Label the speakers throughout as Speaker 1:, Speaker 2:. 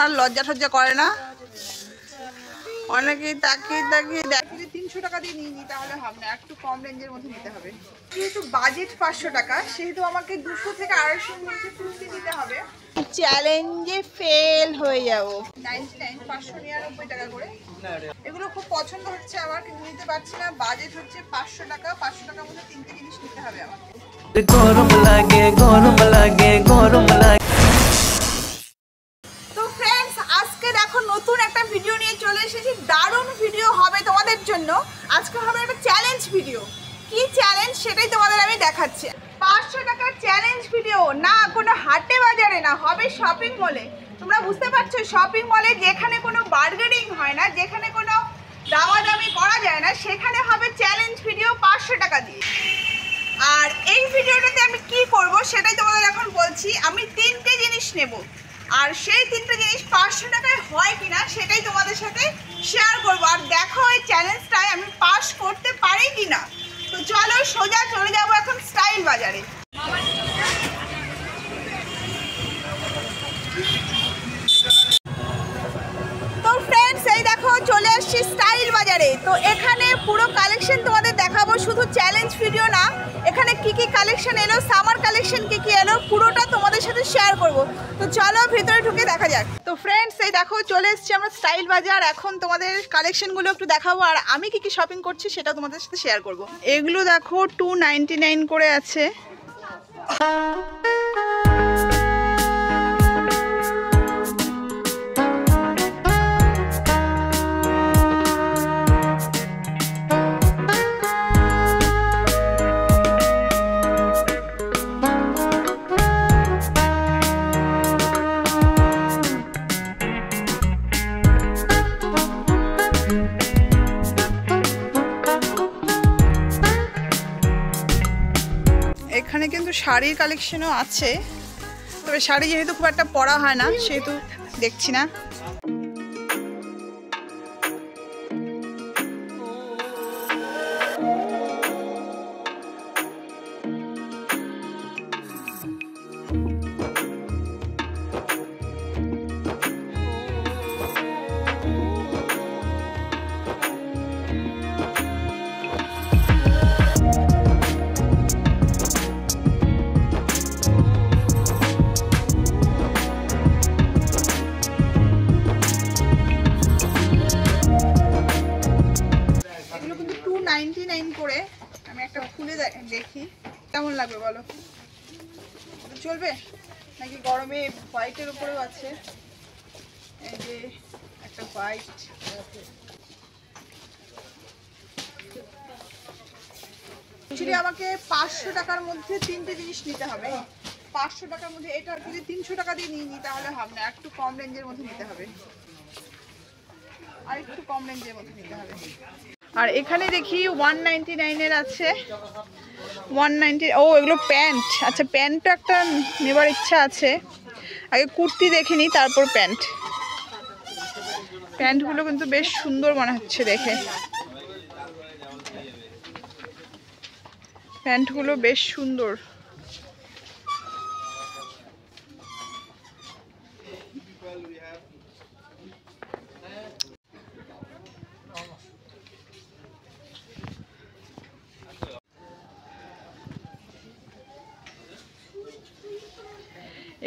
Speaker 1: আর লজ্জা টজ্জা করে না। অনেকেই তাকিয়ে তাকিয়ে দেখলে 300 টাকা দিয়ে নিয়ে নিই তাহলে হবে না, একটু কম রেঞ্জের মধ্যে নিতে হবে। যেহেতু বাজেট 500 টাকা সেহেতু আমাকে 200 থেকে 250 মধ্যে কুর্তি নিতে হবে। চ্যালেঞ্জে ফেল হয়ে যাবো। 99 599 টাকা করে। এগুলো খুব পছন্দ হচ্ছে আমার, কিন্তু নিতে পারছি না। বাজেট হচ্ছে 500 টাকা। 500 টাকার মধ্যে 3টে জিনিস নিতে হবে আমাকে। গরম লাগে গরম লাগে গরম লাগে। তো फ्रेंड्स আজকে দেখো নতুন একটা ভিডিও নিয়ে চলে এসেছি। দারুণ ভিডিও হবে তোমাদের জন্য। আজকে হবে একটা চ্যালেঞ্জ ভিডিও। কি চ্যালেঞ্জ সেটাই তোমাদের আমি দেখাচ্ছি। 500 টাকার চ্যালেঞ্জ ভিডিও না, কোনো হাটে বাজারে না, হবে শপিং মলে। তোমরা বুঝতে পারছো, শপিং মলে যেখানে কোনো বার্গেনিং হয় না, যেখানে কোনো দামাদামি করা যায় না, সেখানে হবে চ্যালেঞ্জ ভিডিও 500 টাকা দিয়ে। আর এই ভিডিওটাতে আমি কি করব সেটাই তোমাদের এখন বলছি। আমি 3টে জিনিস নেব, আর সেই 3টে জিনিস 500 টাকায় হয় কিনা সেটাই তোমাদের সাথে শেয়ার করব। আর দেখো এই চ্যালেঞ্জটায় আমি পাস করতে পারি কিনা। তো চলো সোজা চলে যাব এখন স্টাইল বাজারে। তো फ्रेंड्स এই দেখো চলে আসছি স্টাইল বাজারে। তো এখানে পুরো কালেকশন তোমাদের দেখাবো, শুধু চ্যালেঞ্জ ভিডিও না। এখানে কি কি কালেকশন এলো, সামার কালেকশন কি কি এলো, পুরোটা তোমাদের সাথে শেয়ার করব। তো চলো ভিতরে ঢুকে দেখা যাক। তো फ्रेंड्स এই দেখো চলে এসেছি আমরা স্টাইল বাজার। এখন তোমাদের কালেকশনগুলো একটু দেখাবো, আর আমি কি কি শপিং করছি সেটা তোমাদের সাথে শেয়ার করব। এগুলো দেখো 299 করে আছে। এখানে কিন্তু শাড়ির কালেকশনও আছে, তবে শাড়ি যেহেতু খুব একটা পরা হয় না সেহেতু দেখছি না। করে আমি একটা খুলে দেখি কেমন লাগবে বলো। চলবে নাকি? গরমে হোয়াইটের উপরেও আছে, এই যে একটা হোয়াইট। অ্যাকচুয়ালি আমাকে 500 টাকার মধ্যে 3টে জিনিস নিতে হবে। 500 টাকার মধ্যে এটা যদি 300 টাকা দিয়ে নিয়ে নিই তাহলে হবে না, একটু কম রেঞ্জের মধ্যে নিতে হবে, আর একটু কম রেঞ্জের মধ্যে নিতে হবে। আর এখানে দেখি 199 এর আছে। 190। ও এগুলো প্যান্ট। আচ্ছা প্যান্টটা একটা নেবার ইচ্ছা আছে, আগে কুর্তি দেখে নিই তারপর প্যান্ট। প্যান্টগুলো কিন্তু বেশ সুন্দর মনে হচ্ছে দেখে, প্যান্টগুলো বেশ সুন্দর।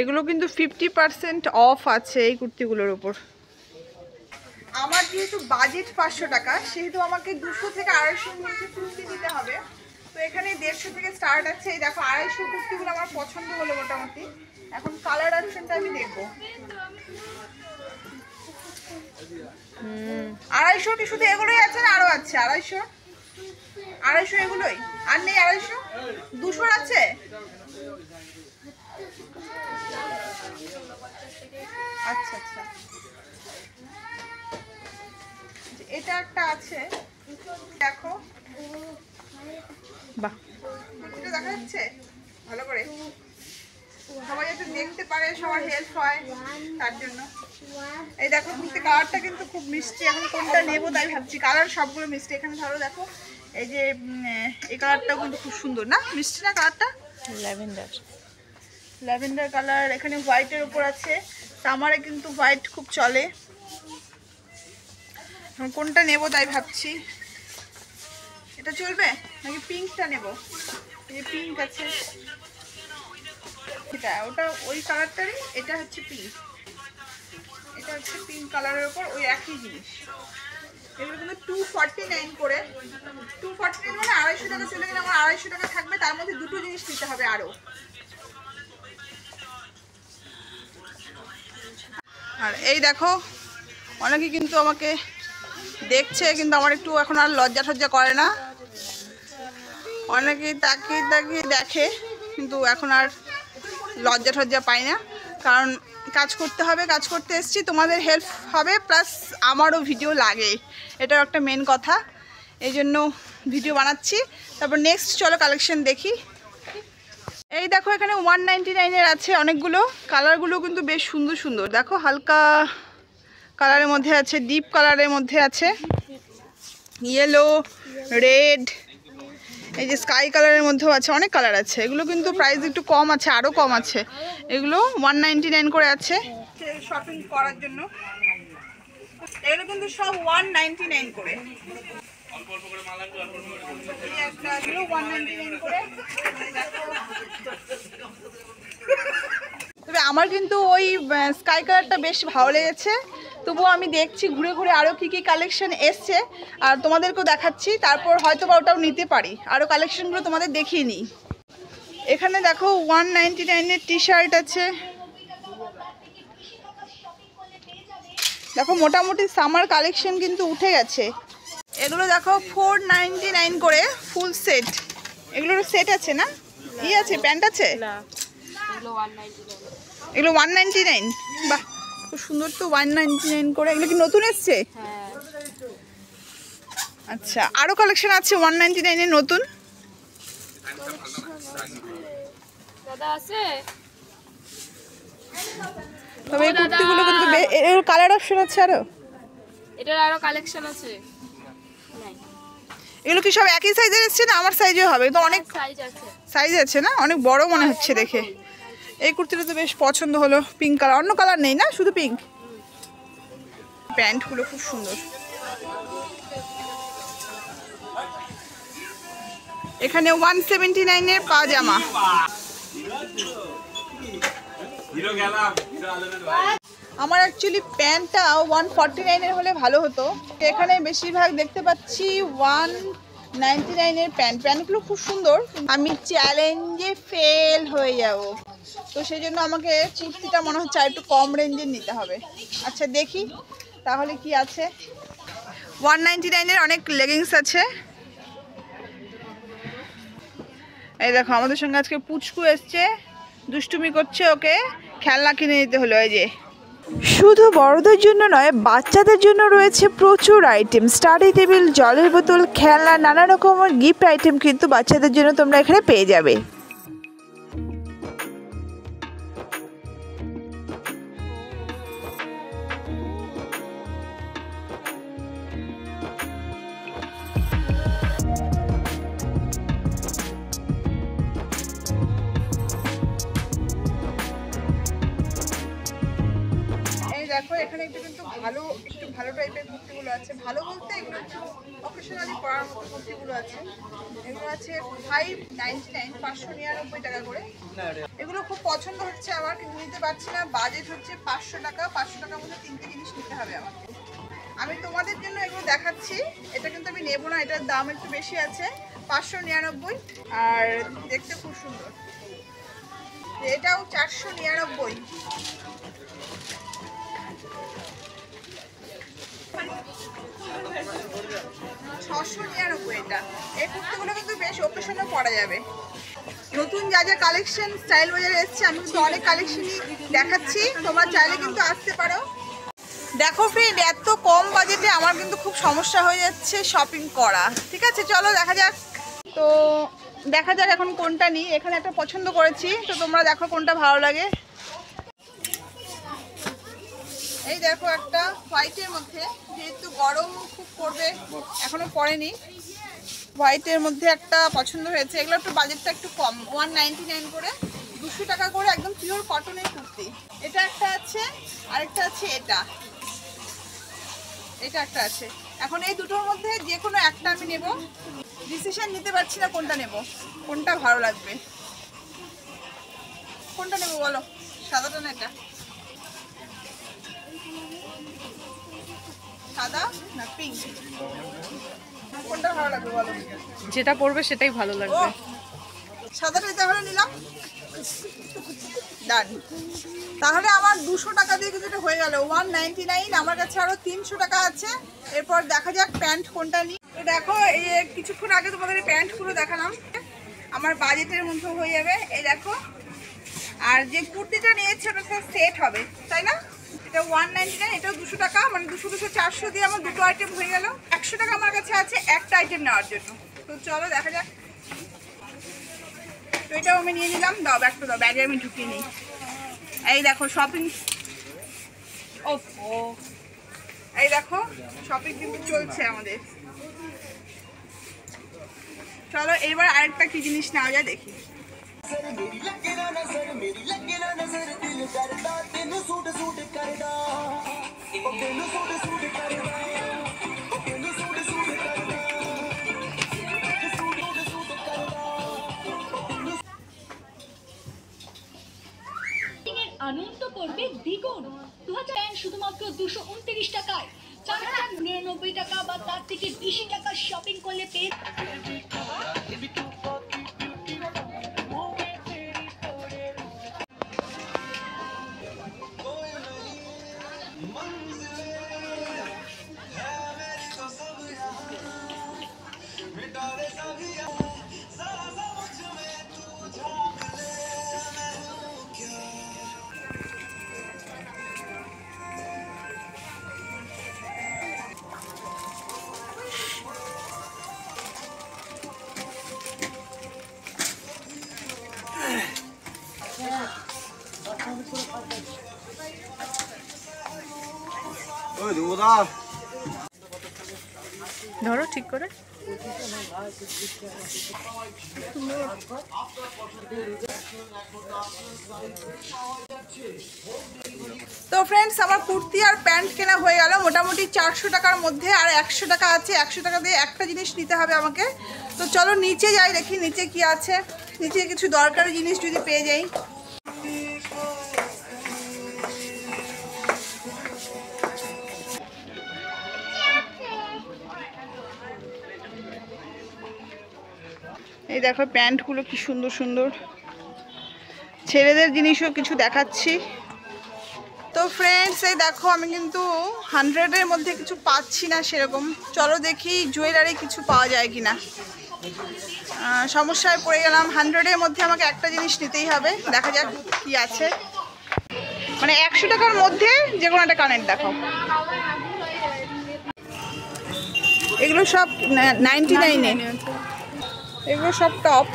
Speaker 1: এগুলো কিন্তু 50% অফ আছে এই কুর্তিগুলোর উপর। আমার যেহেতু বাজেট 500 টাকা সেহেতু আমাকে 200 থেকে 250 মধ্যে কুর্তি নিতে হবে। তো এখানে 150 থেকে স্টার্ট আছে। এই দেখো 250 কুর্তিগুলো আমার পছন্দ হলো মোটামুটি। এখন কালার অপশনটা আমি দেখবো। 250 কি শুধু এগুলোই আছে না আরো আছে? 250 এগুলোই আর নেই? 250 200 আছে? আচ্ছা আচ্ছা, এটা একটা আছে দেখো। বাহ, এটা দেখা যাচ্ছে ভালো করে, সবাই যাতে দেখতে পারে, সবার হেল্প হয় তার জন্য। এই দেখো কুর্তি কালারটা কিন্তু খুব মিষ্টি। এখন কোনটা নেবো তাই ভাবছি, কালার সবগুলো মিষ্টি। এখানে ধরো দেখো এই যে এই কালারটাও কিন্তু খুব সুন্দর না? মিষ্টি না কালারটা? Lavender colour. এখানে হোয়াইটের উপর আছে, সামারে কিন্তু হোয়াইট খুব চলে। কোনটা নেব তাই ভাবছি, এটা চলবে নাকি পিঙ্কটা নেব? এই পিঙ্ক আছে, এটা ওটা ওই কালারটারই, এটা হচ্ছে পিঙ্ক, এটা হচ্ছে পিঙ্ক কালারের উপর ওই একই জিনিস। এগুলো কিন্তু 249 করে, 249 মানে 250 টাকা চলে গেলে আমার 250 টাকা থাকবে, তার মধ্যে দুটো জিনিস নিতে হবে আরও। আর এই দেখো অনেকে কিন্তু আমাকে দেখছে, কিন্তু আমার একটু এখন আর লজ্জা টজ্জা করে না। অনেকেই তাকিয়ে তাকিয়ে দেখে, কিন্তু এখন আর লজ্জা টজ্জা পাই না, কারণ কাজ করতে হবে, কাজ করতে এসেছি, তোমাদের হেল্প হবে, প্লাস আমারও ভিডিও লাগে, এটাও একটা মেন কথা, এই জন্য ভিডিও বানাচ্ছি। তারপর নেক্সট চলো কালেকশন দেখি। এই দেখো এখানে 199-এর আছে অনেকগুলো, কালারগুলো কিন্তু বেশ সুন্দর সুন্দর। দেখো হালকা কালারের মধ্যে আছে, ডিপ কালারের মধ্যে আছে, ইয়েলো, রেড, এই যে স্কাই কালারের মধ্যেও আছে, অনেক কালার আছে। এগুলো কিন্তু প্রাইস একটু কম আছে, আরও কম আছে। এগুলো 199 করে আছে শপিং করার জন্য। এগুলো কিন্তু সব 199 করে, তবে আমার কিন্তু ওই স্কাই কালারটা বেশ ভালো লেগেছে। তবুও আমি দেখছি ঘুরে ঘুরে আরও কী কী কালেকশন এসছে, আর তোমাদেরকেও দেখাচ্ছি, তারপর হয়তো বা ওটাও নিতে পারি। আরও কালেকশনগুলো তোমাদের দেখিয়ে নিই। এখানে দেখো 199-এর টি শার্ট আছে, দেখো মোটামুটি সামার কালেকশন কিন্তু উঠে গেছে। এগুলো দেখো 499 করে ফুল সেট, এগুলোর সেট আছে না, ই আছে, প্যান্ট আছে, এগুলো 199। বাহ খুব সুন্দর তো, 199 করে। এগুলো কি নতুন এসছে? আচ্ছা, আরও কালেকশন আছে 199-এর নতুন। তবে এই কুর্তিগুলো কিন্তু এর কালার অপশন আছে,
Speaker 2: এটার আরো কালেকশন আছে।
Speaker 1: এগুলো কি সব একই সাইজের এসছে না আমার সাইজে হবে? তো অনেক সাইজ আছে না, অনেক বড় মনে হচ্ছে দেখে। এই কুর্তিটা তো বেশ পছন্দ হলো, পিঙ্ক কালার, অন্য কালার নেই না, শুধু পিঙ্ক। প্যান্টগুলো খুব সুন্দর। এখানে 179-এর পাজামা। আমার অ্যাকচুয়ালি প্যান্টটা 149-এর হলে ভালো হতো। এখানে বেশিরভাগ দেখতে পাচ্ছি 199-এর প্যান্টগুলো খুব সুন্দর। আমি চ্যালেঞ্জে ফেল হয়ে যাব, তো সেই জন্য আমাকে কুর্তিটা মনে হচ্ছে একটু কম রেঞ্জের নিতে হবে। আচ্ছা দেখি তাহলে কি আছে। 199-এর অনেক লেগিংস আছে। এই দেখো আমাদের সঙ্গে আজকে পুচকু এসছে, দুষ্টুমি করছে, ওকে খেলনা কিনে নিতে হলো। এই যে
Speaker 3: শুধু বড়দের জন্য নয়, বাচ্চাদের জন্য রয়েছে প্রচুর আইটেম, স্টাডি টেবিল, জলের বোতল, খেলনা, নানা রকমের গিফট আইটেম কিন্তু বাচ্চাদের জন্য তোমরা এখানে পেয়ে যাবে।
Speaker 1: দেখো এখানে একটু কিন্তু একটু ভালো টাইপের কুর্তিগুলো আছে, ভালো বলতে এগুলো একটু অকেশনালি পরার মতো কুর্তিগুলো আছে। এগুলো আছে 599, 599 টাকা করে। এগুলো খুব পছন্দ হচ্ছে আমার, কিন্তু নিতে পারছি না, বাজেট হচ্ছে 500 টাকা। 500 টাকার মধ্যে 3টে জিনিস নিতে হবে আমাকে। আমি তোমাদের জন্য এগুলো দেখাচ্ছি, এটা কিন্তু আমি নেবো না, এটার দাম একটু বেশি আছে, 599, আর দেখতে খুব সুন্দর। এটাও 499। এটা এই কুর্তিগুলো কিন্তু বেশ অকেশনে পরা যাবে। নতুন যা যা কালেকশন স্টাইল বাজারে এসছে, আমি কিন্তু অনেক কালেকশনই দেখাচ্ছি, তোমরা চাইলে কিন্তু আসতে পারো। দেখো ফ্রেন্ড, এত কম বাজেটে আমার কিন্তু খুব সমস্যা হয়ে যাচ্ছে শপিং করা। ঠিক আছে চলো দেখা যাক, তো দেখা যাক এখন কোনটা নিই। এখানে একটা পছন্দ করেছি, তো তোমরা দেখো কোনটা ভালো লাগে। এই দেখো একটা হোয়াইটের মধ্যে, যেহেতু গরম খুব পড়বে, এখনো পড়েনি, হোয়াইটের মধ্যে একটা পছন্দ হয়েছে। এগুলো একটু বাজেটটা একটু কম, 199 করে 200 টাকা করে একদম পিওর কটনের কুর্তি। এটা একটা আছে, আরেকটা আছে এটা একটা আছে। এখন এই দুটোর মধ্যে যে কোনো একটা আমি নেব, ডিসিশন নিতে পারছি না কোনটা নেব, কোনটা ভালো লাগবে। কোনটা নেব বলো, সাদাটা না এটা? সাদা না পিঙ্ক, কোনটা ভালো লাগবে বলো?
Speaker 2: যেটা পরবে সেটাই ভালো লাগবে।
Speaker 1: সাদাটাই তাহলে নিলাম, ডান। তাহলে আমার 200 টাকা দিয়ে কিছুটা হয়ে গেল, 199। আমার কাছে আরো 300 টাকা আছে। এরপর দেখা যাক প্যান্ট কোনটা নিই। তো দেখো, এই কিছুক্ষণ আগে তোমাদের প্যান্টগুলো দেখালাম, আমার বাজেটের মধ্যে হয়ে যাবে। এই দেখো, আর যে কুর্তিটা নিয়েছে ওটা সেট হবে, তাই না? এটা 199, এটাও 200 টাকা, মানে 200 200 400 দিয়ে আমার দুটো আইটেম হয়ে গেল। 100 টাকা আমার কাছে আছে একটা আইটেম নেওয়ার জন্য। তো চলো দেখা যাক। তো এটাও আমি নিয়ে নিলাম, দাও ব্যাগটা দাও, ব্যাগে আমি ঢুকিয়ে নিই। এই দেখো শপিং, এই দেখো শপিং কিন্তু চলছে আমাদের। চলো এবার আরেকটা কি জিনিস নেওয়া যায় দেখি।
Speaker 4: আনন্দ করবে দ্বিগুণ। 2000 শুধুমাত্র 229 টাকায়, 4099 টাকা বা তার থেকে বেশি টাকা শপিং করলে পেয়ে
Speaker 2: ধরো ঠিক করে।
Speaker 1: তো ফ্রেন্ডস, আমার কুর্তি আর প্যান্ট কেনা হয়ে গেল মোটামুটি 400 টাকার মধ্যে। আর 100 টাকা আছে, 100 টাকা দিয়ে একটা জিনিস নিতে হবে আমাকে। তো চলো নিচে যাই, দেখি নিচে কি আছে। নিচে কিছু দরকারি জিনিস যদি পেয়ে যাই। এই দেখো প্যান্টগুলো কি সুন্দর সুন্দর, ছেলেদের জিনিসও কিছু দেখাচ্ছি। তো ফ্রেন্ডস, এই দেখো আমি কিন্তু 100-এর মধ্যে কিছু পাচ্ছি না সেরকম। চলো দেখি জুয়েলারি কিছু পাওয়া যায় কিনা। সমস্যায় পড়ে গেলাম, 100-এর মধ্যে আমাকে একটা জিনিস নিতেই হবে। দেখা যাক কি আছে, মানে 100 টাকার মধ্যে যে কোনো একটা কানের দেখাও। এগুলো সব 99-এ, এগুলো সব টপ,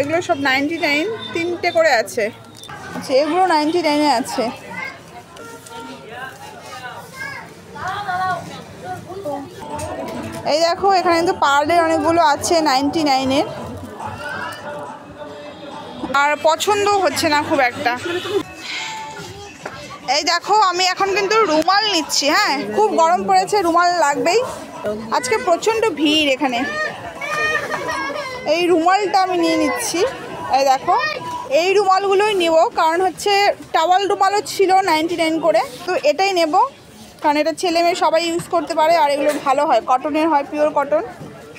Speaker 1: এগুলো সব 99, 3টে করে আছে। আচ্ছা এগুলো 99-এ আছে। এই দেখো এখানে কিন্তু পার্লের অনেকগুলো আছে 99-এর, আর পছন্দ হচ্ছে না খুব একটা। এই দেখো আমি এখন কিন্তু রুমাল নিচ্ছি। হ্যাঁ, খুব গরম পড়েছে, রুমাল লাগবেই। আজকে প্রচণ্ড ভিড় এখানে। এই রুমালটা আমি নিয়ে নিচ্ছি। এই দেখো এই রুমালগুলোই নেব, কারণ হচ্ছে টাওয়াল রুমালও ছিল 99 করে, তো এটাই নেব কারণ এটা ছেলে মেয়ে সবাই ইউজ করতে পারে। আর এগুলো ভালো হয়, কটনের হয়, পিওর কটন।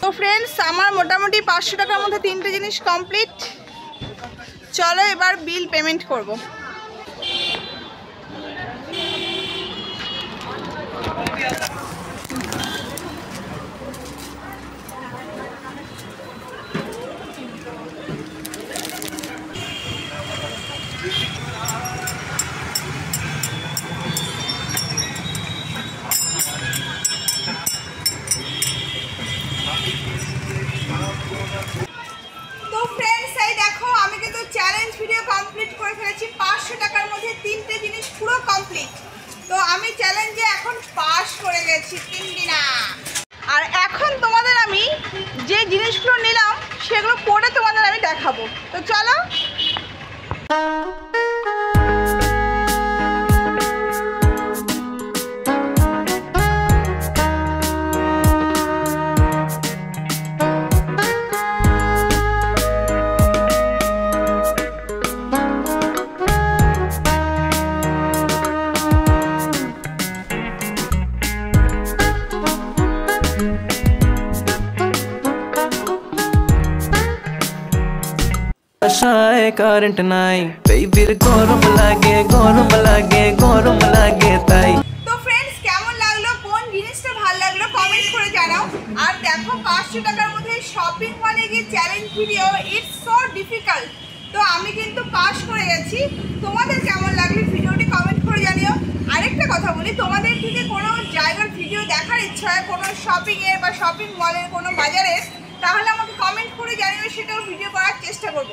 Speaker 1: তো ফ্রেন্ডস, আমার মোটামুটি 500 টাকার মধ্যে 3টে জিনিস কমপ্লিট। চলো এবার বিল পেমেন্ট করব। তো ফ্রেন্ডস, এই দেখো আমি কিন্তু চ্যালেঞ্জ ভিডিও কমপ্লিট করে ফেলেছি। 500 টাকার মধ্যে 3টে জিনিস পুরো কমপ্লিট। তো আমি চ্যালেঞ্জে এখন পাস করে
Speaker 5: কারেন্ট নাই বেবির গরম লাগে তাই।
Speaker 1: তো ফ্রেন্ডস, কেমন লাগলো, কোন জিনিসটা ভালো লাগলো কমেন্ট করে জানাও। আর দেখো 500 টাকার মধ্যে শপিং মলে গিয়ে challenge video, it's so difficult. তো আমি কিন্তু পাস করে গেছি। তোমাদের কেমন লাগলো ভিডিওটি কমেন্ট করে জানিও। আরেকটা কথা বলি, তোমাদের যদি কোনো জায়গার ভিডিও দেখার ইচ্ছা হয়, কোনো শপিংয়ের বা শপিং মলের কোনো বাজারের, তাহলে আমাকে কমেন্ট করে জানিও, সেটাও ভিডিও করার চেষ্টা করব।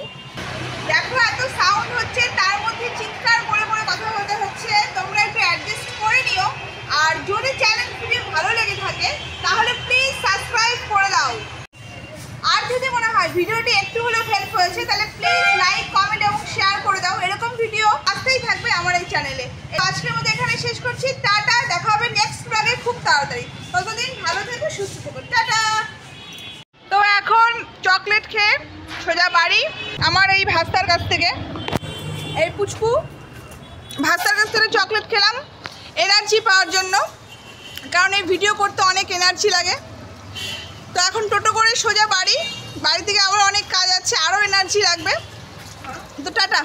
Speaker 1: দেখো এত সাউন্ড হচ্ছে, তার মধ্যে চিৎকার করে করে কথা বলতে হচ্ছে, তোমরা একটু অ্যাডজাস্ট করে নিও। আর যদি চ্যালেঞ্জ ভিডিও ভালো লেগে থাকে তাহলে প্লিজ সাবস্ক্রাইব করে দাও। আর যদি মনে হয় ভিডিওটি একটু হলেও হেল্প হয়েছে তাহলে প্লিজ লাইক, কমেন্ট এবং শেয়ার করে দাও। এরকম ভিডিও আসতেই থাকবে আমার এই চ্যানেলে। আজকের মধ্যে এখানে শেষ করছি। টাটা, দেখা হবে নেক্সট ব্লগে খুব তাড়াতাড়ি। ততদিন ভালো থেকো, সুস্থ থেকো, টাটা। তো এখন চকলেট খেয়ে সোজা বাড়ি আমার এই ভাস্তার কাছ থেকে, এই পুচকু ভাস্তার কাছ থেকে চকলেট খেলাম এনার্জি পাওয়ার জন্য, কারণ এই ভিডিও করতে অনেক এনার্জি লাগে। তো এখন টোটো করে সোজা বাড়ি থেকে আবার অনেক কাজ আছে, আরও এনার্জি লাগবে। তো টাটা।